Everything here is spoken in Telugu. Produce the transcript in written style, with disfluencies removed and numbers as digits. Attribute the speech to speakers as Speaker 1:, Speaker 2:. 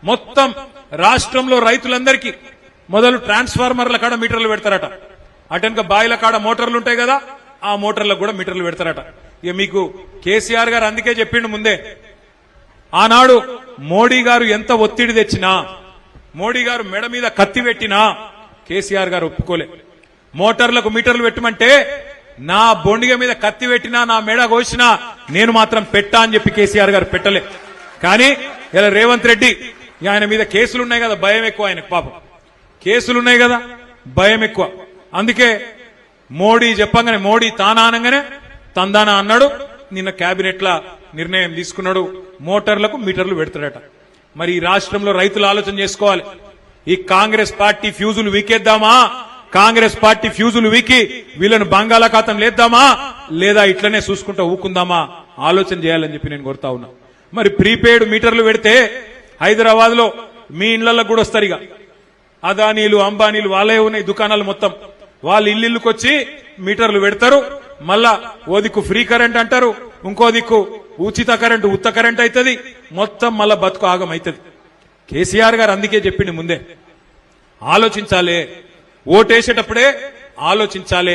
Speaker 1: మొత్తం రాష్ట్రంలో రైతులందరికీ మొదలు ట్రాన్స్ఫార్మర్ల కాడ మీటర్లు పెడతారట, అటెనక బాయిల కాడ మోటార్లు ఉంటాయి కదా, ఆ మోటార్లకు కూడా మీటర్లు పెడతారట. ఇక మీకు కేసీఆర్ గారు అందుకే చెప్పిండు ముందే, ఆనాడు మోడీ గారు ఎంత ఒత్తిడి తెచ్చినా, మోడీ గారు మెడ మీద కత్తి పెట్టినా కేసీఆర్ గారు ఒప్పుకోలే. మోటార్లకు మీటర్లు పెట్టమంటే నా బొండిగ మీద కత్తి పెట్టినా, నా మెడ కోసినా నేను మాత్రం పెట్టా అని చెప్పి కేసీఆర్ గారు పెట్టలే. కానీ ఇలా రేవంత్ రెడ్డి ఆయన మీద కేసులున్నాయి కదా, భయం ఎక్కువ ఆయనకు, పాపం కేసులున్నాయి కదా, భయం ఎక్కువ. అందుకే మోడీ చెప్పంగానే, మోడీ తానా అనగానే తందానా అన్నాడు. నిన్న కేబినెట్ లా నిర్ణయం తీసుకున్నాడు, మోటార్లకు మీటర్లు పెడతాడట. మరి ఈ రాష్ట్రంలో రైతులు ఆలోచన చేసుకోవాలి. ఈ కాంగ్రెస్ పార్టీ ఫ్యూజులు వీకేద్దామా, కాంగ్రెస్ పార్టీ ఫ్యూజులు వీకి వీళ్ళను బంగాళాఖాతం లేద్దామా, లేదా ఇట్లనే చూసుకుంటా ఊకుందామా, ఆలోచన చేయాలని చెప్పి నేను కోరుతా ఉన్నా. మరి ప్రీపెయిడ్ మీటర్లు పెడితే హైదరాబాద్ లో మీ ఇళ్లకు కూడా వస్తారు. ఇక అదానీలు అంబానీలు వాళ్ళే ఉన్నాయి దుకాణాలు మొత్తం, వాళ్ళు ఇల్లుకి వచ్చి మీటర్లు పెడతారు. మళ్ళా ఓ దిక్కు ఫ్రీ కరెంట్ అంటారు, ఇంకో దిక్కు ఉచిత కరెంటు ఉత్త కరెంట్ అవుతుంది, మొత్తం మళ్ళా బతుకు ఆగం అవుతుంది. కేసీఆర్ గారు అందుకే చెప్పింది ముందే, ఆలోచించాలే, ఓటేసేటప్పుడే ఆలోచించాలే.